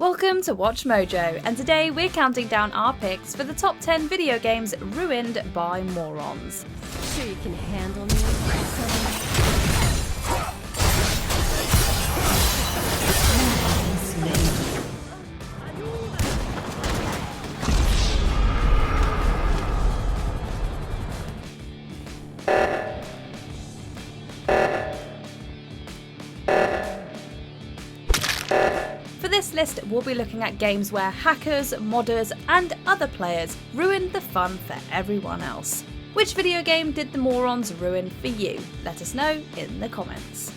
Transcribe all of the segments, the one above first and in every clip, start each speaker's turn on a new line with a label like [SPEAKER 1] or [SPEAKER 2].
[SPEAKER 1] Welcome to Watch Mojo, and today we're counting down our picks for the top 10 video games ruined by morons.
[SPEAKER 2] Sure you can handle me?
[SPEAKER 1] For this list, we'll be looking at games where hackers, modders, and other players ruined the fun for everyone else. Which video game did the morons ruin for you? Let us know in the comments.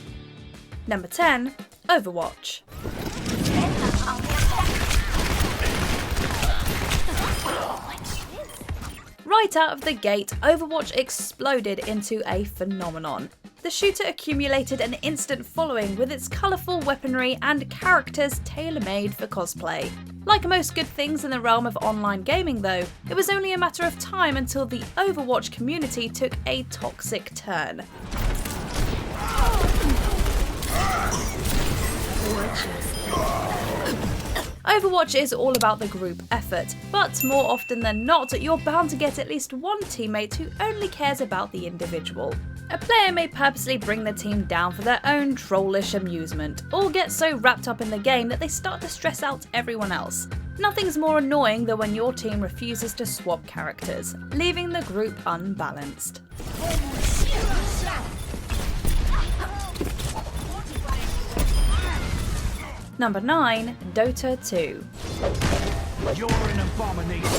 [SPEAKER 1] Number 10. Overwatch. Right out of the gate, Overwatch exploded into a phenomenon. The shooter accumulated an instant following with its colourful weaponry and characters tailor-made for cosplay. Like most good things in the realm of online gaming though, it was only a matter of time until the Overwatch community took a toxic turn. Overwatch is all about the group effort, but more often than not, you're bound to get at least one teammate who only cares about the individual. A player may purposely bring the team down for their own trollish amusement, or get so wrapped up in the game that they start to stress out everyone else. Nothing's more annoying than when your team refuses to swap characters, leaving the group unbalanced. Number 9. Dota 2.
[SPEAKER 3] You're an abomination.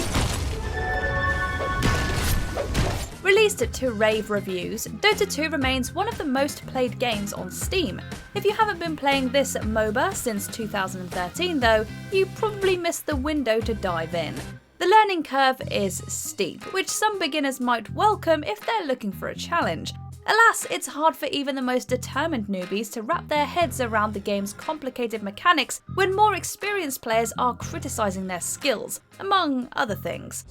[SPEAKER 1] Released to rave reviews, Dota 2 remains one of the most played games on Steam. If you haven't been playing this MOBA since 2013 though, you probably missed the window to dive in. The learning curve is steep, which some beginners might welcome if they're looking for a challenge. Alas, it's hard for even the most determined newbies to wrap their heads around the game's complicated mechanics when more experienced players are criticising their skills, among other things.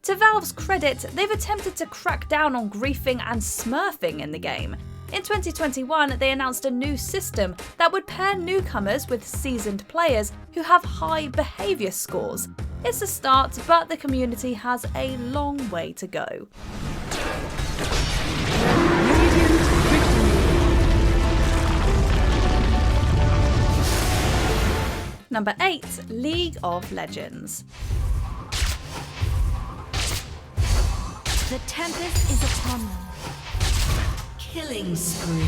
[SPEAKER 1] To Valve's credit, they've attempted to crack down on griefing and smurfing in the game. In 2021, they announced a new system that would pair newcomers with seasoned players who have high behaviour scores. It's a start, but the community has a long way to go. Number 8. League of Legends.
[SPEAKER 2] The tempest is upon them. Killing spree.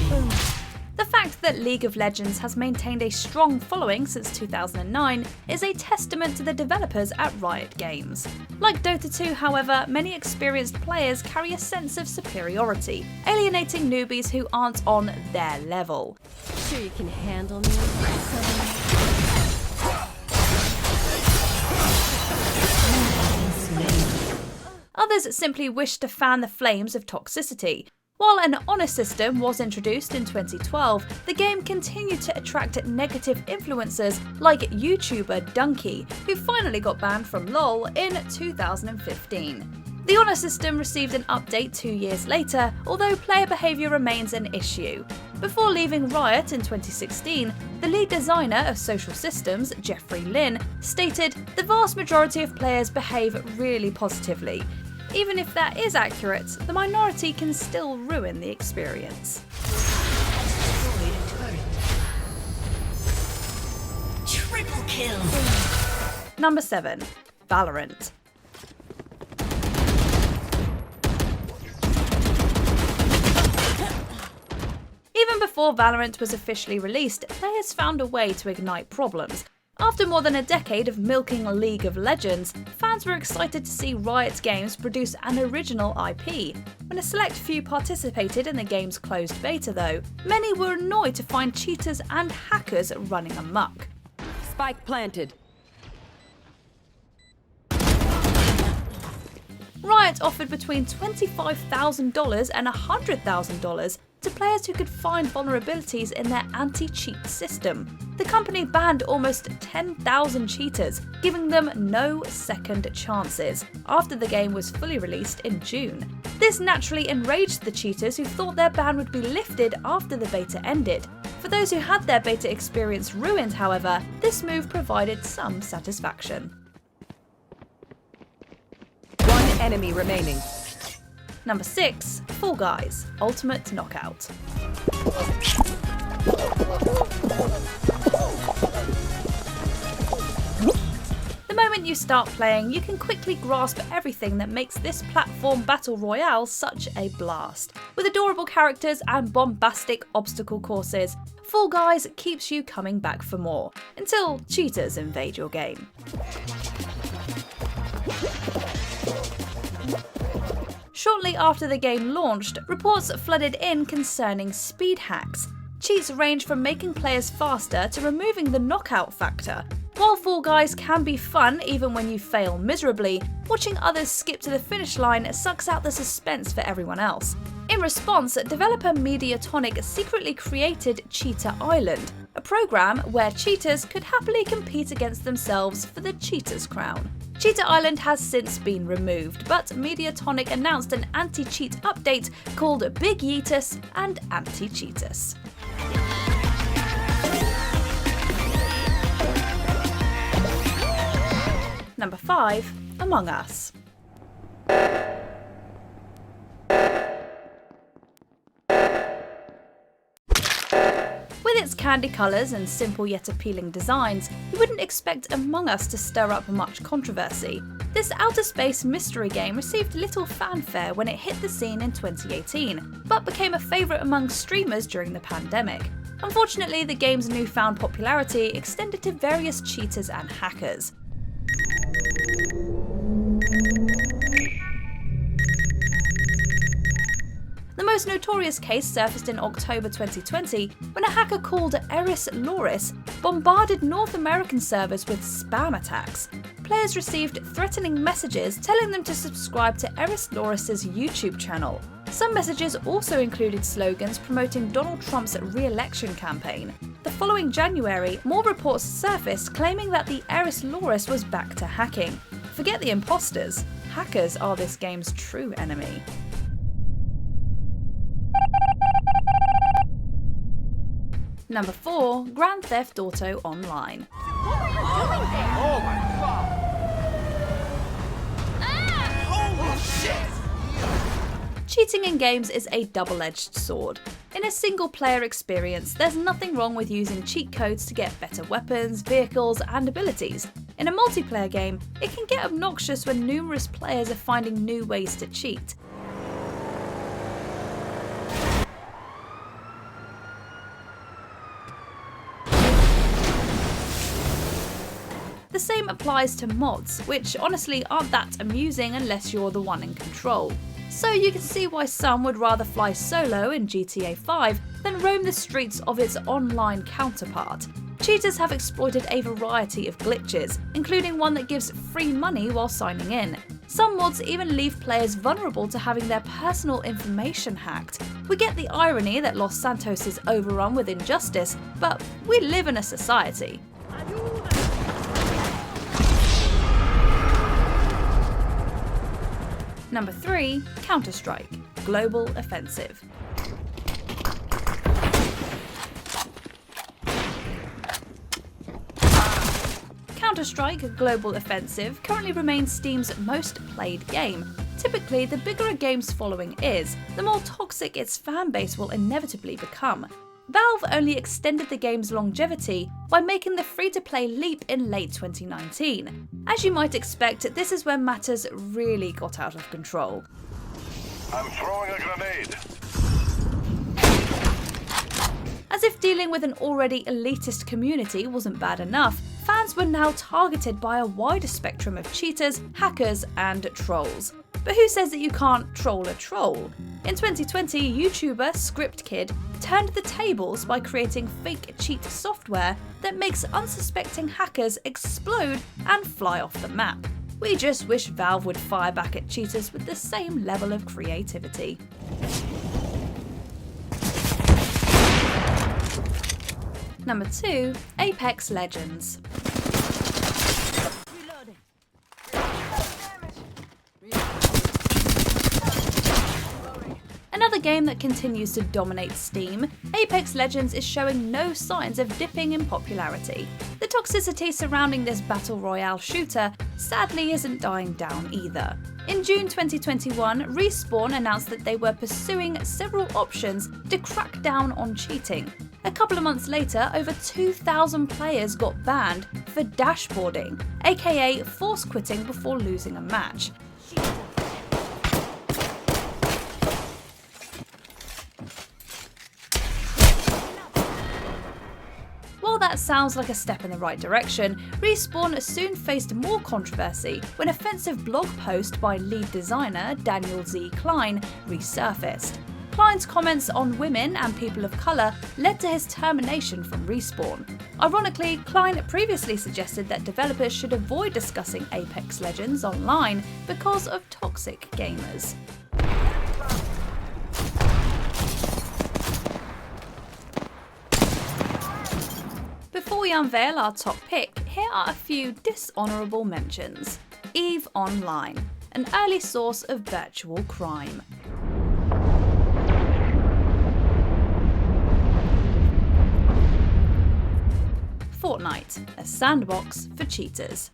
[SPEAKER 1] The fact that League of Legends has maintained a strong following since 2009 is a testament to the developers at Riot Games. Like Dota 2, however, many experienced players carry a sense of superiority, alienating newbies who aren't on their level.
[SPEAKER 2] Sure you can handle me?
[SPEAKER 1] Others simply wish to fan the flames of toxicity. While an honour system was introduced in 2012, the game continued to attract negative influencers like YouTuber Dunkey, who finally got banned from LoL in 2015. The honour system received an update 2 years later, although player behaviour remains an issue. Before leaving Riot in 2016, the lead designer of social systems, Jeffrey Lin, stated, "The vast majority of players behave really positively. Even if that is accurate, the minority can still ruin the experience."
[SPEAKER 2] Triple kill.
[SPEAKER 1] Number 7. Valorant. Even before Valorant was officially released, players found a way to ignite problems. After more than a decade of milking League of Legends, fans were excited to see Riot Games produce an original IP. When a select few participated in the game's closed beta though, many were annoyed to find cheaters and hackers running amok.
[SPEAKER 2] Spike planted.
[SPEAKER 1] Riot offered between $25,000 and $100,000 to players who could find vulnerabilities in their anti-cheat system. The company banned almost 10,000 cheaters, giving them no second chances, after the game was fully released in June. This naturally enraged the cheaters who thought their ban would be lifted after the beta ended. For those who had their beta experience ruined, however, this move provided some satisfaction.
[SPEAKER 2] One enemy remaining.
[SPEAKER 1] Number 6. Fall Guys Ultimate Knockout. The moment you start playing, you can quickly grasp everything that makes this platform battle royale such a blast. With adorable characters and bombastic obstacle courses, Fall Guys keeps you coming back for more, until cheaters invade your game. Shortly after the game launched, reports flooded in concerning speed hacks. Cheats range from making players faster to removing the knockout factor. While Fall Guys can be fun even when you fail miserably, watching others skip to the finish line sucks out the suspense for everyone else. In response, developer Mediatonic secretly created Cheater Island, a program where cheaters could happily compete against themselves for the Cheater's Crown. Cheater Island has since been removed, but Mediatonic announced an anti-cheat update called Big Yeetus and Anti-Cheatus. Number 5. Among Us. With its candy colours and simple yet appealing designs, you wouldn't expect Among Us to stir up much controversy. This outer space mystery game received little fanfare when it hit the scene in 2018, but became a favourite among streamers during the pandemic. Unfortunately, the game's newfound popularity extended to various cheaters and hackers. The most notorious case surfaced in October 2020 when a hacker called Eris Loris bombarded North American servers with spam attacks. Players received threatening messages telling them to subscribe to Eris Loris' YouTube channel. Some messages also included slogans promoting Donald Trump's re-election campaign. The following January, more reports surfaced claiming that the Eris Loris was back to hacking. Forget the imposters. Hackers are this game's true enemy. Number 4. Grand Theft Auto Online.
[SPEAKER 3] Oh my god! Holy shit!
[SPEAKER 1] Cheating in games is a double-edged sword. In a single-player experience, there's nothing wrong with using cheat codes to get better weapons, vehicles, and abilities. In a multiplayer game, it can get obnoxious when numerous players are finding new ways to cheat. The same applies to mods, which honestly aren't that amusing unless you're the one in control. So you can see why some would rather fly solo in GTA 5 than roam the streets of its online counterpart. Cheaters have exploited a variety of glitches, including one that gives free money while signing in. Some mods even leave players vulnerable to having their personal information hacked. We get the irony that Los Santos is overrun with injustice, but we live in a society. Number 3. Counter-Strike Global Offensive. Counter-Strike Global Offensive currently remains Steam's most played game. Typically, the bigger a game's following is, the more toxic its fanbase will inevitably become. Valve only extended the game's longevity by making the free-to-play leap in late 2019. As you might expect, this is when matters really got out of control.
[SPEAKER 4] I'm throwing a grenade.
[SPEAKER 1] As if dealing with an already elitist community wasn't bad enough, fans were now targeted by a wider spectrum of cheaters, hackers, and trolls. But who says that you can't troll a troll? In 2020, YouTuber ScriptKid turned the tables by creating fake cheat software that makes unsuspecting hackers explode and fly off the map. We just wish Valve would fire back at cheaters with the same level of creativity. Number 2. Apex Legends. Another game that continues to dominate Steam, Apex Legends is showing no signs of dipping in popularity. The toxicity surrounding this battle royale shooter sadly isn't dying down either. In June 2021, Respawn announced that they were pursuing several options to crack down on cheating. A couple of months later, over 2,000 players got banned for dashboarding, aka force quitting before losing a match. While that sounds like a step in the right direction, Respawn soon faced more controversy when an offensive blog post by lead designer Daniel Z. Klein resurfaced. Klein's comments on women and people of colour led to his termination from Respawn. Ironically, Klein previously suggested that developers should avoid discussing Apex Legends online because of toxic gamers. Before we unveil our top pick, here are a few dishonourable mentions. EVE Online, an early source of virtual crime. Fortnite, a sandbox for cheaters.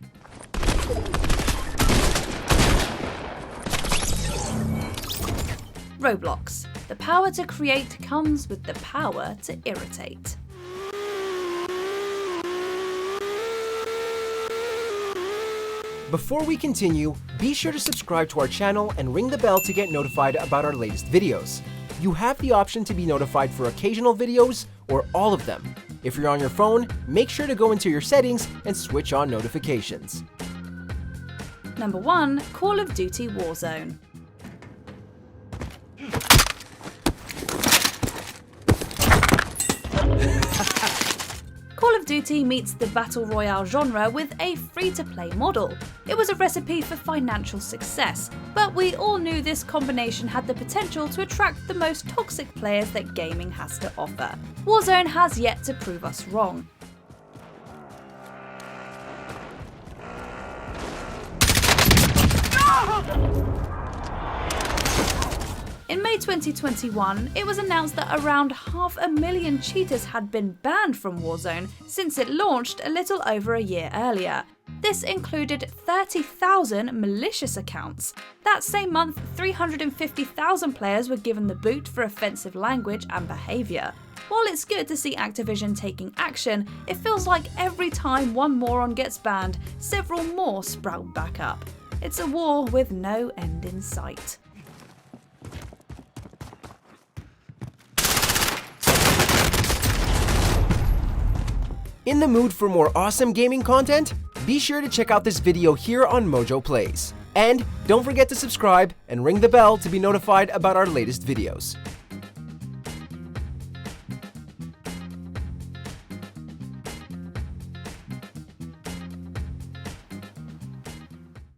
[SPEAKER 1] Roblox, the power to create comes with the power to irritate.
[SPEAKER 5] Before we continue, be sure to subscribe to our channel and ring the bell to get notified about our latest videos. You have the option to be notified for occasional videos or all of them. If you're on your phone, make sure to go into your settings and switch on notifications.
[SPEAKER 1] Number 1. Call of Duty Warzone. Call of Duty meets the Battle Royale genre with a free-to-play model. It was a recipe for financial success, but we all knew this combination had the potential to attract the most toxic players that gaming has to offer. Warzone has yet to prove us wrong. In May 2021, it was announced that around 500,000 cheaters had been banned from Warzone since it launched a little over a year earlier. This included 30,000 malicious accounts. That same month, 350,000 players were given the boot for offensive language and behaviour. While it's good to see Activision taking action, it feels like every time one moron gets banned, several more sprout back up. It's a war with no end in sight.
[SPEAKER 5] In the mood for more awesome gaming content? Be sure to check out this video here on Mojo Plays. And don't forget to subscribe and ring the bell to be notified about our latest videos.